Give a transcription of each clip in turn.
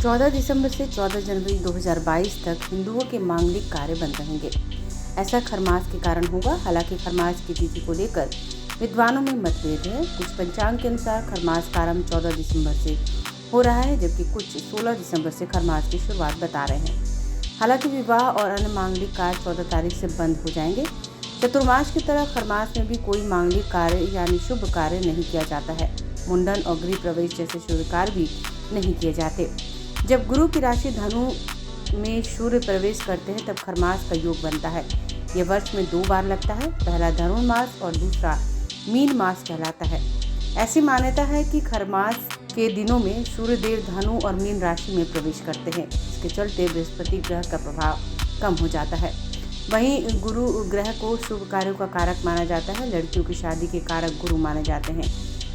14 दिसंबर से 14 जनवरी 2022 तक हिंदुओं के मांगलिक कार्य बंद रहेंगे। ऐसा खरमास के कारण होगा। हालांकि खरमास की तिथि को लेकर विद्वानों में मतभेद है। कुछ पंचांग के अनुसार खरमास का आरंभ 14 दिसंबर से हो रहा है, जबकि कुछ 16 दिसंबर से खरमास की शुरुआत बता रहे हैं। हालांकि विवाह और अन्य मांगलिक कार्य 14 तारीख से बंद हो जाएंगे। चतुर्मास की तरह खरमास में भी कोई मांगलिक कार्य यानी शुभ कार्य नहीं किया जाता है। मुंडन और गृह प्रवेश जैसे शुभ कार्य भी नहीं किए जाते। जब गुरु की राशि धनु में सूर्य प्रवेश करते हैं तब खरमास का योग बनता है। यह वर्ष में 2 बार लगता है। पहला धनुर्मास और दूसरा मीन मास कहलाता है। ऐसी मान्यता है कि खरमास के दिनों में सूर्य देव धनु और मीन राशि में प्रवेश करते हैं। इसके चलते बृहस्पति ग्रह का प्रभाव कम हो जाता है। वहीं गुरु ग्रह को शुभ कार्यों का कारक माना जाता है। लड़कियों की शादी के कारक गुरु माने जाते हैं।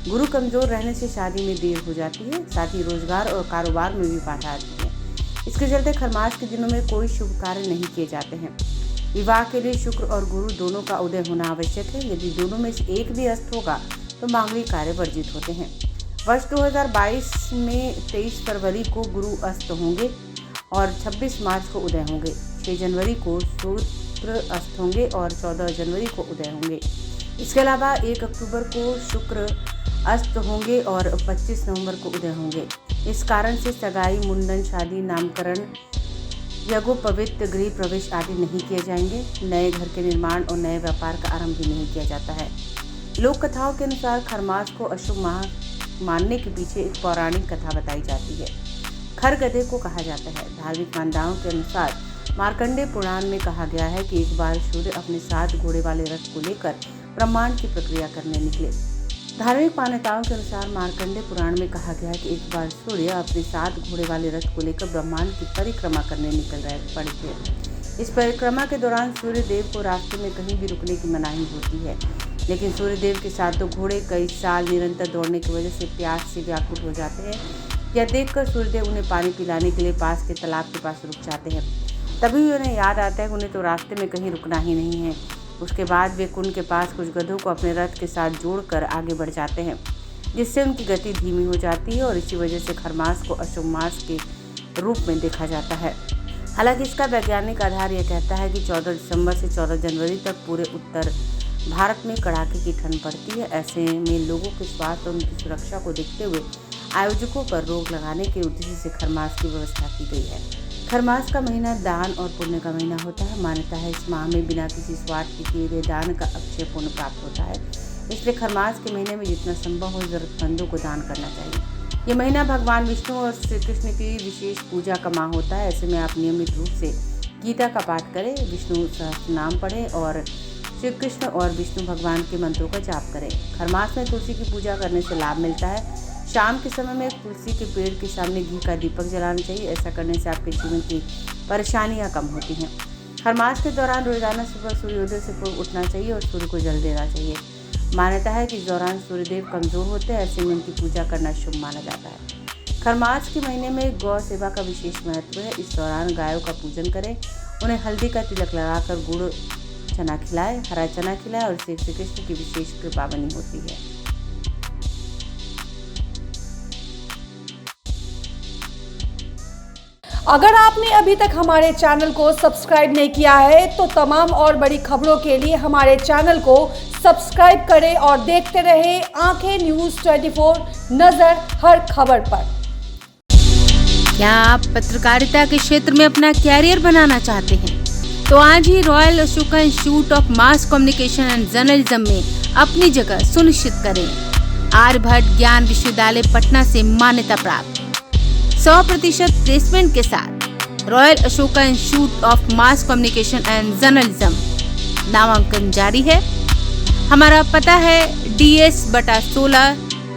गुरु कमजोर रहने से शादी में देर हो जाती है, साथ ही रोजगार और कारोबार में भी बाधा आती है। इसके चलते खरमास के दिनों में कोई शुभ कार्य नहीं किए जाते हैं। विवाह के लिए शुक्र और गुरु दोनों का उदय होना आवश्यक है। यदि दोनों में से एक भी अस्त होगा तो मांगलिक कार्य वर्जित होते हैं। वर्ष 2022 में 23 फरवरी को गुरु अस्त होंगे और 26 मार्च को उदय होंगे। 6 जनवरी को शुक्र अस्त होंगे और 14 जनवरी को उदय होंगे। इसके अलावा 1 अक्टूबर को शुक्र अस्त होंगे और 25 नवंबर को उदय होंगे। इस कारण से सगाई, मुंडन, शादी, नामकरण, यज्ञोपवीत, गृह प्रवेश आदि नहीं किए जाएंगे। नए घर के निर्माण और नए व्यापार का आरंभ भी नहीं किया जाता है। लोक कथाओं के अनुसार खरमास को अशुभ माह मानने के पीछे एक पौराणिक कथा बताई जाती है। खर गधे को कहा जाता है। धार्मिक मान्यताओं के अनुसार मार्कंडेय पुराण में कहा गया है कि एक बार सूर्य अपने 7 घोड़े वाले रथ को लेकर ब्रह्मांड की प्रक्रिया करने निकले। धार्मिक मान्यताओं के अनुसार मार्कंडेय पुराण में कहा गया है कि एक बार सूर्य अपने 7 घोड़े वाले रथ को लेकर ब्रह्मांड की परिक्रमा करने निकल पड़े थे। इस परिक्रमा के दौरान सूर्य देव को रास्ते में कहीं भी रुकने की मनाही होती है, लेकिन सूर्य देव के 7 घोड़े कई साल निरंतर दौड़ने की वजह से प्यास से व्याकुल हो जाते हैं। यह देखकर सूर्यदेव उन्हें पानी पिलाने के लिए पास के तालाब के पास रुक जाते हैं। तभी उन्हें याद आता है कि उन्हें तो रास्ते में कहीं रुकना ही नहीं है। उसके बाद वे कुंड के पास कुछ गधों को अपने रथ के साथ जोड़कर आगे बढ़ जाते हैं, जिससे उनकी गति धीमी हो जाती है और इसी वजह से खरमास को अशुभ मास के रूप में देखा जाता है। हालांकि इसका वैज्ञानिक आधार यह कहता है कि 14 दिसंबर से 14 जनवरी तक पूरे उत्तर भारत में कड़ाके की ठंड पड़ती है। ऐसे में लोगों के स्वास्थ्य और उनकी सुरक्षा को देखते हुए आयोजकों पर रोक लगाने के उद्देश्य से खरमास की व्यवस्था की गई है। खरमास का महीना दान और पुण्य का महीना होता है। मान्यता है इस माह में बिना किसी स्वार्थ के किए गए दान का अक्षय पुण्य प्राप्त होता है। इसलिए खरमास के महीने में जितना संभव हो जरूरतमंदों को दान करना चाहिए। ये महीना भगवान विष्णु और श्री कृष्ण की विशेष पूजा का माह होता है। ऐसे में आप नियमित रूप से गीता का पाठ करें, विष्णु सहस्त्र नाम पढ़ें और श्री कृष्ण और विष्णु भगवान के मंत्रों का जाप करें। खरमास में तुलसी की पूजा करने से लाभ मिलता है। शाम के समय में तुलसी के पेड़ के सामने घी का दीपक जलाना चाहिए। ऐसा करने से आपके जीवन की परेशानियां कम होती हैं। खरमास के दौरान रोजाना सुबह सूर्योदय से पूर्व उठना चाहिए और सूर्य को जल देना चाहिए। मान्यता है कि इस दौरान सूर्यदेव कमजोर होते हैं, ऐसे में उनकी पूजा करना शुभ माना जाता है। खरमास के महीने में गौ सेवा का विशेष महत्व है। इस दौरान गायों का पूजन करें, उन्हें हल्दी का तिलक लगाकर गुड़ चना खिलाएं, हरा चना खिलाएं और श्री कृष्ण की विशेष कृपा बनी होती है। अगर आपने अभी तक हमारे चैनल को सब्सक्राइब नहीं किया है तो तमाम और बड़ी खबरों के लिए हमारे चैनल को सब्सक्राइब करें और देखते रहें आंखें न्यूज़ 24, नजर हर खबर पर। क्या आप पत्रकारिता के क्षेत्र में अपना कैरियर बनाना चाहते हैं? तो आज ही Royal Ashoka Institute of Mass Communication and Journalism में अपनी जगह सुनिश्चित करें। आर्यभट्ट ज्ञान विश्वविद्यालय पटना से मान्यता प्राप्त 100% प्लेसमेंट के साथ royal Ashoka Institute of Mass Communication and journalism नामांकन जारी है। हमारा पता है DS/16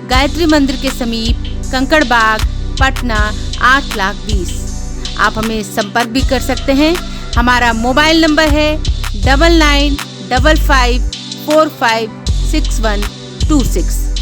गायत्री मंदिर के समीप, कंकड़ बाग, पटना 8,20,000। आप हमें संपर्क भी कर सकते हैं। हमारा मोबाइल नंबर है 9955456126।